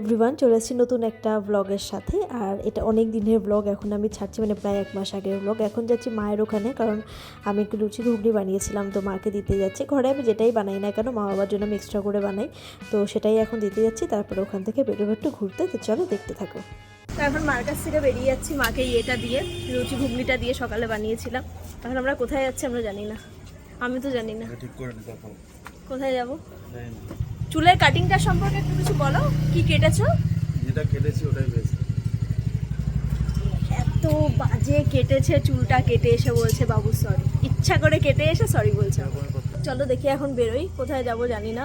Everyone, চলে এসেছি নতুন একটা ব্লগের সাথে। আর এটা অনেক দিনের ব্লগ, এখন আমি ছাড়ছি, মানে প্রায় 1 মাস আগের ব্লগ। এখন যাচ্ছি মায়ের ওখানে, কারণ আমি একটু লুচি ঘুগনি বানিয়েছিলাম, তো মাকে দিতে যাচ্ছি। ঘরে আমি যেটাই বানাই না কেন, মা বাবার জন্য আমি এক্সট্রা করে বানাই, তো সেটাই এখন দিতে যাচ্ছি। তারপরে ওখান থেকে বেরোবো একটু ঘুরতে, তো চলো দেখতে থাকো। তো এখন মার কাছ থেকে বেরিয়ে যাচ্ছি, মাকে ইয়েটা দিয়ে, লুচি ঘুগনিটা দিয়ে সকালে বানিয়েছিলাম। এখন আমরা কোথায় যাচ্ছি আমরা জানি না, আমি তো জানি না কোথায় যাবো। চুলের কাটিংটা সম্পর্কে একটু কিছু বলো, কি কেটেছো? যেটা কেটেছি ওটাই বেস্ট। এত বাজে কেটেছে, চুলটা কেটে এসে বলছে বাবু সরি, ইচ্ছা করে কেটে এসে সরি বলছে। চলো দেখি এখন বেরোই, কোথায় যাব জানি না।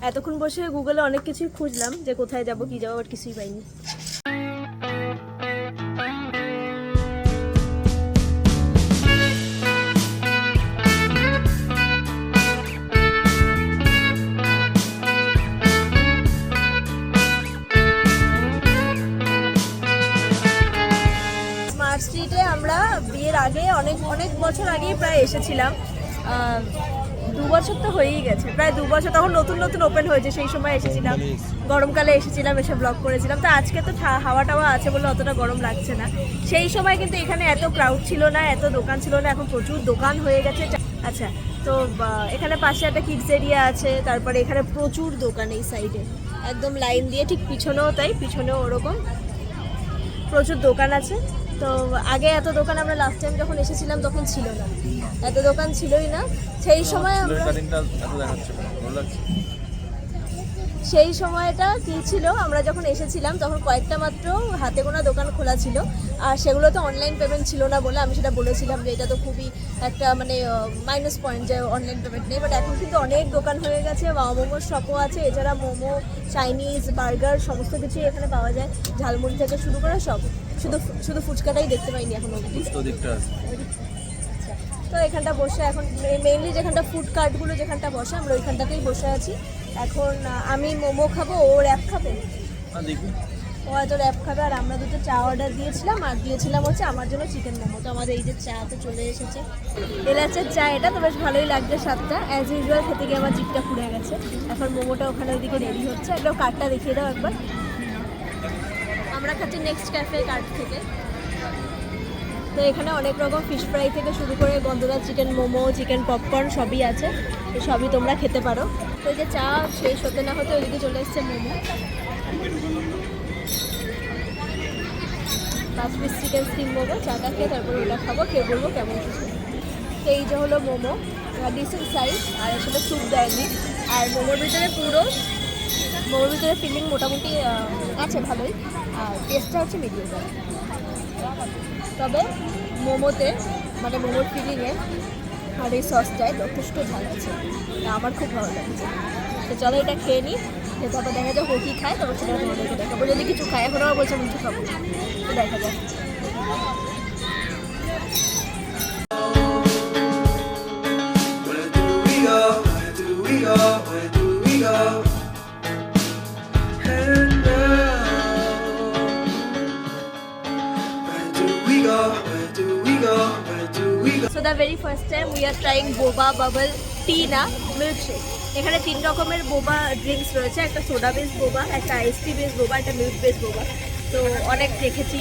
এতক্ষণ বসে গুগলে অনেক কিছুই খুঁজলাম যে কোথায় যাব কি যাবো, বাট কিছুই পাইনি। স্মার্ট স্ট্রিটে আমরা বিয়ের আগে অনেক বছর আগেই প্রায় এসেছিলাম। 2 বছর তো হয়েই গেছে, প্রায় 2 বছর। তখন নতুন নতুন ওপেন হয়েছে, সেই সময় এসেছিলাম, গরমকালে এসেছিলাম, এসে ব্লগ করেছিলাম। তো আজকে তো হাওয়া টাওয়া আছে বলে অতটা গরম লাগছে না। সেই সময় কিন্তু এখানে এত ক্রাউড ছিল না, এত দোকান ছিল না, এখন প্রচুর দোকান হয়ে গেছে। আচ্ছা, তো এখানে পাশে একটা কিডস এরিয়া আছে, তারপরে এখানে প্রচুর দোকান এই সাইডে একদম লাইন দিয়ে, ঠিক পিছনেও তাই, পিছনেও ওরকম প্রচুর দোকান আছে। তো আগে এত দোকান আমরা লাস্ট টাইম যখন এসেছিলাম তখন ছিল না, এত দোকান ছিলই না। সেই সময় সেই সময়টা কী ছিল, আমরা যখন এসেছিলাম তখন কয়েকটা মাত্র হাতে গোনা দোকান খোলা ছিল, আর সেগুলোতে অনলাইন পেমেন্ট ছিল না বলে আমি সেটা বলেছিলাম যে এটা তো খুবই একটা মানে মাইনাস পয়েন্ট যে অনলাইন পেমেন্ট নেই। বাট এখন কিন্তু অনেক দোকান হয়ে গেছে, মোমোর শপও আছে, এছাড়া মোমো, চাইনিজ, বার্গার সমস্ত কিছুই এখানে পাওয়া যায়, ঝালমুড়ি থেকে শুরু করে সব। শুধু ফুচকাটাই দেখতে পাইনি এখন অবধি। তো এখানটা বসে এখন মেইনলি যেখানটা ফুড কার্টগুলো যেখানটা বসে আমরা ওইখানটাতেই বসে আছি এখন। আমি মোমো খাবো, ও র্যাপ খাবে, ও হয়তো র্যাপ খাবে, আর আমরা দুটো চা অর্ডার দিয়েছিলাম, আর দিয়েছিলাম হচ্ছে আমার জন্য চিকেন মোমো। তো আমাদের এই যে চা তো চলে এসেছে, এলাচের চা, এটা তো বেশ ভালোই লাগছে স্বাদটা। অ্যাজ ইউজুয়াল খেতে গিয়ে আমার জিভটা পুড়ে গেছে। এখন মোমোটা ওখানে ওইদিকে রেডি হচ্ছে, একদম কার্ডটা দেখিয়ে দাও একবার। আমরা খাচ্ছি নেক্সট ক্যাফে কার্ড থেকে। তো এখানে অনেক রকম ফিশ ফ্রাই থেকে শুরু করে গন্ধরাজ চিকেন মোমো, চিকেন পপকর্ন সবই আছে, তো সবই তোমরা খেতে পারো। তো এই যে চা শেষ হতে না হতে ওইদিকে চলে এসছে momo, 5 piece chicken steam momo. চাটা খেয়ে তারপরে ওটা খাবো, খেয়ে বলবো কেমন কিছু। এই যে হলো মোমো, ডিসেন্ট সাইজ, আর আসলে স্যুপ দেয়নি। আর মোমোর ভিতরে ফিলিং মোটামুটি আছে ভালোই, আর টেস্টটা হচ্ছে মিডিয়াম। তবে মোমোতে মানে মোমোর ফিলিংয়ে আর এই সসটায় যথেষ্ট ঝাল আছে, আমার খুব ভালো লাগছে। তো চলো এটা খেয়ে নিই, তারপর দেখা যায় ও কী খায়, তারপর সেটা তোমাদেরকে দেখাবো। যদি কিছু খায়, এখন আবার বলছে কিছু খাবো, তো দেখা যায়। So the very first time we are trying boba bubble tea না মিল্কশেক। এখানে 3 রকমের বোবা ড্রিঙ্কস রয়েছে, একটা সোডা বেস বোবা, একটা আইস টি বেস বোবা, একটা মিল্ক বেস বোবা। তো অনেক দেখেছি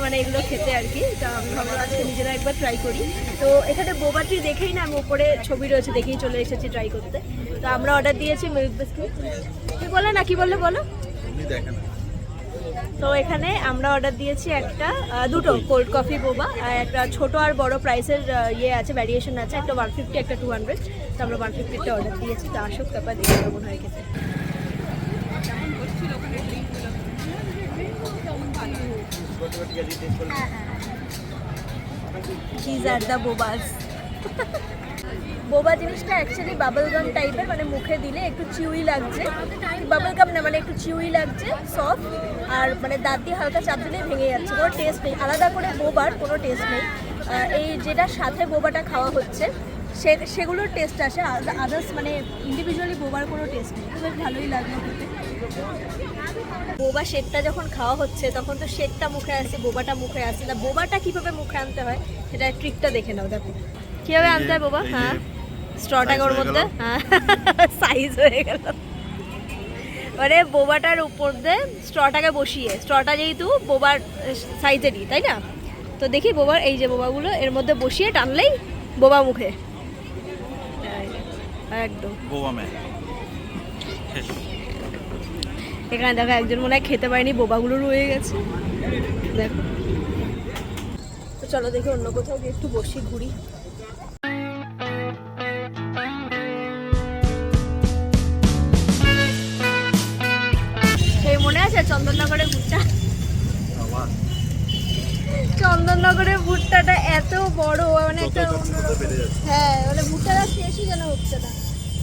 মানে এগুলো খেতে আর কি। তো আমি ভাবলাম আজকে নিজেরা একবার ট্রাই করি। তো এখানে বোবা টি দেখেই না, আমি উপরে ছবি রয়েছে দেখেই চলে এসেছি ট্রাই করতে। তো আমরা অর্ডার দিয়েছি মিল্ক বিস্কিট। কি বলে না কি বললে বলো। তো এখানে আমরা অর্ডার দিয়েছি দুটো কোল্ড কফি বোবা, আর একটা ছোট আর বড় প্রাইসের আছে, ভ্যারিয়েশন আছে, একটা 150 একটা 200। তো আমরা 150টা অর্ডার দিয়েছি। তো আসুক তারপর দেখে কেমন হয় খেতে। These are the bobas. বোবা জিনিসটা অ্যাকচুয়ালি বাবল গাম টাইপের, মানে মুখে দিলে একটু চিউই লাগছে, বাবল গাম না মানে একটু চিউই লাগছে, সফট, আর মানে দাঁত দিয়ে হালকা চাপ দিলে ভেঙে যাচ্ছে, কোনো টেস্ট নেই, আলাদা করে বোবার কোনো টেস্ট নেই। এই যেটার সাথে বোবাটা খাওয়া হচ্ছে সেগুলোর টেস্ট আসে, আদার্স মানে ইন্ডিভিজুয়ালি বোবার কোনো টেস্ট নেই। বেশ ভালোই লাগলো খেতে। বোবা শেকটা যখন খাওয়া হচ্ছে তখন তো শেকটা মুখে আসছে, বোবাটা মুখে আসছে না। বোবাটা কীভাবে মুখে আনতে হয় সেটা ট্রিকটা দেখে নাও, দেখো কীভাবে আনতে হয় বোবা। হ্যাঁ, স্ট্রটাকে ওর মধ্যে সাইজ হয়ে গেল, মানে বোবাটার উপর দিয়ে স্ট্রটাকে বসিয়ে, স্ট্রটা যেহেতু বোবার সাইজেরই তাই না, তো দেখি বোবার এই যে বোবাগুলো এর মধ্যে বসিয়ে টানলেই বোবা মুখে একদম বোবা ম্যান। এখানে দেখো একজন মনে হয় খেতে পারেনি, বোবাগুলো রয়ে গেছে দেখো। তো চলো দেখি অন্য কোথাও গিয়ে একটু বসি ঘুরি। সেই মনে আছে চন্দননগরের ভুট্টা, চন্দননগরের ভুট্টাটা এত বড়, মানে একটা হ্যাঁ মানে ভুট্টাটা শেষই যেন হচ্ছে না।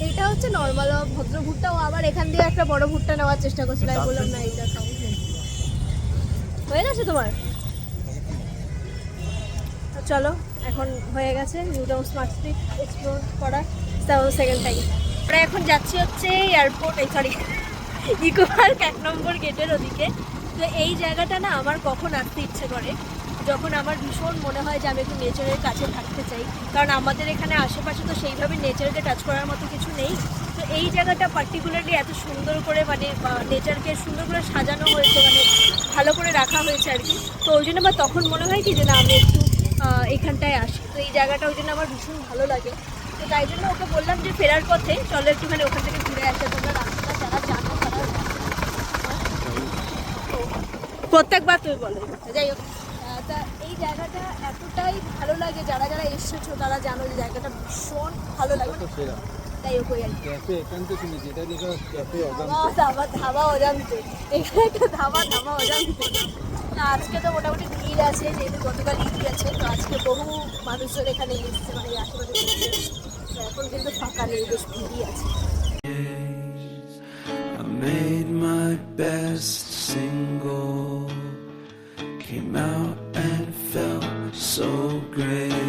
এইটা হচ্ছে নর্মাল ভদ্র ভুট্টা, ও আবার এখান দিয়ে একটা বড় ভুট্টা নেওয়ার চেষ্টা করছিল, আমি বললাম না এইটা খাও। হয়ে গেছে তোমার? চলো এখন হয়ে গেছে new town smart street explore করা সেকেন্ড টাইম। আমরা এখন যাচ্ছি হচ্ছে এয়ারপোর্ট, এই সরি ইকো পার্ক 1 নম্বর গেটের ওদিকে। তো এই জায়গাটা না আমার কখন আসতে ইচ্ছে করে, যখন আমার ভীষণ মনে হয় যে আমি একটু নেচারের কাছে থাকতে চাই, কারণ আমাদের এখানে আশেপাশে তো সেইভাবে নেচারকে টাচ করার মতো কিছু নেই। তো এই জায়গাটা পার্টিকুলারলি এত সুন্দর করে মানে নেচারকে সুন্দর করে সাজানো হয়েছে, মানে ভালো করে রাখা হয়েছে আর কি। তো ওই জন্য বা তখন মনে হয় কি যে না আমি একটু এখানটায় আসি, তো এই জায়গাটা ওই জন্য আমার ভীষণ ভালো লাগে। তো তাই জন্য ওকে বললাম যে ফেরার পথে চলো একটুখানি ওখান থেকে ঘুরে আসে, তোমরা রাস্তাটা যারা জানো তারা প্রত্যেকবার তুমি বলো। যাই হোক, তা এই জায়গাটা এতটাই ভালো লাগে, যারা যারা এসেছো তারা জানো যে জায়গাটা ভীষণ ভালো লাগে। তাই হোক ওই আর কি ধাবা অজান্তে, এখানে একটা ধাবা অজান্তে। আজকে তো মোটামুটি ভিড় আছে, যেহেতু গতকাল ঈদ গেছে, তো আজকে বহু মানুষজন এখানে এসেছে, মানে এই আশেপাশে এসেছে। তো এখন কিন্তু ফাঁকা নেই, বেশ ভিড়ই আছে। I made my best single, came out and felt so great.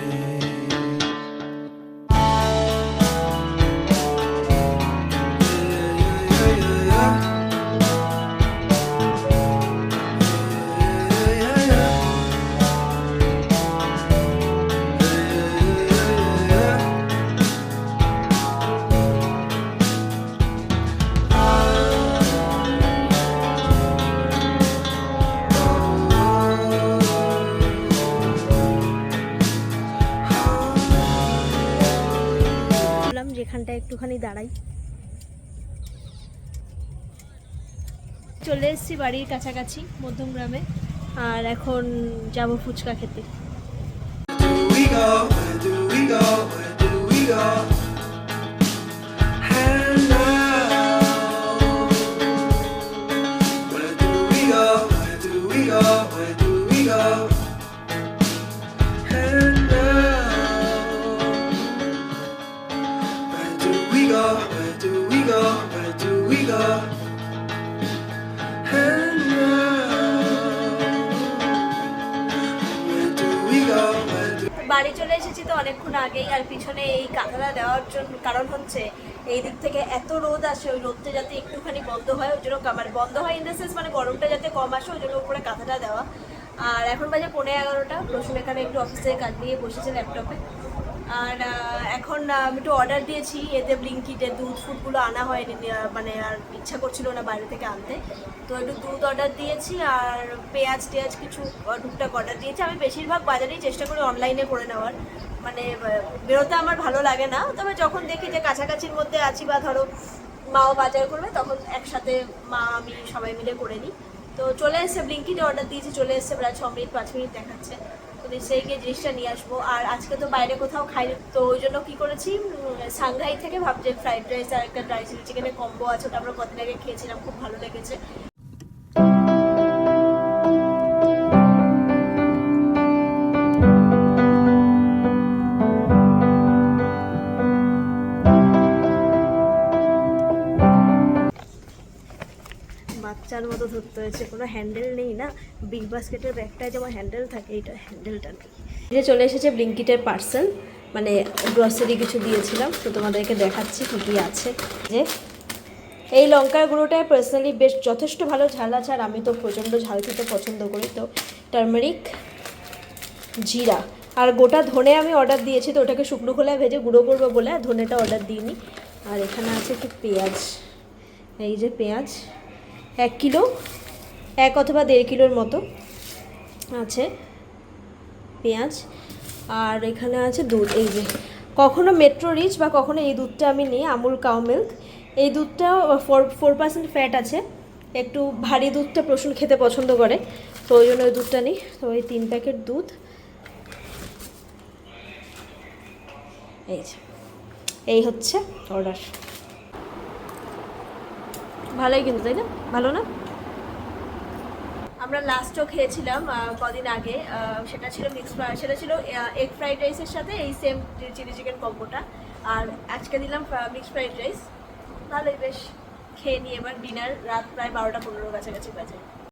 যেখানটা একটুখানি দাঁড়াই, চলে এসেছি বাড়ির কাছাকাছি মধ্যমগ্রামে, আর এখন যাব ফুচকা খেতে। We go, where do we go, where do we go? And now, where do we go, where do we go, where do we go? And now, where do we go, where do we go, where do we go? And now, where do we go, where do বাড়ি চলে এসেছি তো অনেকক্ষণ আগেই, আর পিছনে এই কাঁথাটা দেওয়ার জন্য কারণ হচ্ছে এই দিক থেকে এত রোদ আসে, ওই রোদটা যাতে একটুখানি বন্ধ হয় ওই জন্য, মানে বন্ধ হয় ইন দ্য সেন্স মানে গরমটা যাতে কম আসে ওই জন্য উপরে কাঁথাটা দেওয়া। আর এখন বাজে 11:15, প্রসূন এখানে একটু অফিসে কাজ নিয়ে বসেছে ল্যাপটপে। আর এখন আমি একটু অর্ডার দিয়েছি এতে ব্লিঙ্কিটে, দুধ ফুডগুলো আনা হয়নি, মানে আর ইচ্ছা করছিল না বাইরে থেকে আনতে, তো একটু দুধ অর্ডার দিয়েছি আর পেঁয়াজ টেয়াজ কিছু টুকটাক অর্ডার দিয়েছি। আমি বেশিরভাগ বাজারেই চেষ্টা করি অনলাইনে করে নেওয়ার, মানে বেরোতে আমার ভালো লাগে না, তবে যখন দেখি যে কাছাকাছির মধ্যে আছি বা ধরো মাও বাজার করবে তখন একসাথে মা আমি সবাই মিলে করে নিই। তো চলে এসছে ব্লিঙ্কিটে অর্ডার দিয়েছি, চলে এসছে প্রায় 6 মিনিট 5 মিনিট দেখাচ্ছে, তো নিশ্চয়ই গিয়ে জিনিসটা নিয়ে আসবো। আর আজকে তো বাইরে কোথাও খাই, তো ওই জন্য কী করেছি সাংঘাই থেকে ভাবছি ফ্রাইড রাইস আর একটা ড্রাই চিলি চিকেনের কম্বো আছে, ওটা আমরা কদিন আগে খেয়েছিলাম, খুব ভালো লেগেছে। বাচ্চার মতো ধরতে হয়েছে, কোনো হ্যান্ডেল নেই না, বিগ বাস্কেটের ব্যাগটায় যেমন হ্যান্ডেল থাকে এইটা হ্যান্ডেলটা নেই। এটা চলে এসেছে ব্লিঙ্কিটের পার্সেল, মানে গ্রসারি কিছু দিয়েছিলাম, তো তোমাদেরকে দেখাচ্ছি কী কী আছে। যে এই লঙ্কার গুঁড়োটা পার্সোনালি বেশ যথেষ্ট ভালো ঝাল আছে, আর আমি তো প্রচণ্ড ঝাল খেতে পছন্দ করি, তো টার্মেরিক, জিরা আর গোটা ধনে আমি অর্ডার দিয়েছি, তো ওটাকে শুকনো খোলায় ভেজে গুঁড়ো করবো বলে আর ধনেটা অর্ডার দিইনি। আর এখানে আছে একটু পেঁয়াজ, এই যে পেঁয়াজ 1 কিলো, 1 অথবা 1.5 কিলোর মতো আছে পেঁয়াজ। আর এখানে আছে দুধ, এই যে কখনো মেট্রো রিচ বা কখনো এই দুধটা আমি নিই, আমুল কাউ মিল্ক। এই দুধটা 4% ফ্যাট আছে, একটু ভারী দুধটা প্রসূন খেতে পছন্দ করে, তো ওই জন্য ওই দুধটা নিই। তো ওই 3 প্যাকেট দুধ, এই যে এই হচ্ছে অর্ডার। ভালোই কিন্তু, তাই না? ভালো না? আমরা লাস্টও খেয়েছিলাম কদিন আগে, সেটা ছিল সেটা ছিল এগ ফ্রাইড রাইসের সাথে এই সেম চিলি চিকেন কম্বোটা। আর আজকে দিলাম মিক্সড ফ্রাইড রাইস। ভালোই বেশ, খেয়ে নিই এবার ডিনার। রাত প্রায় 12টা 15 কাছাকাছি বাজে।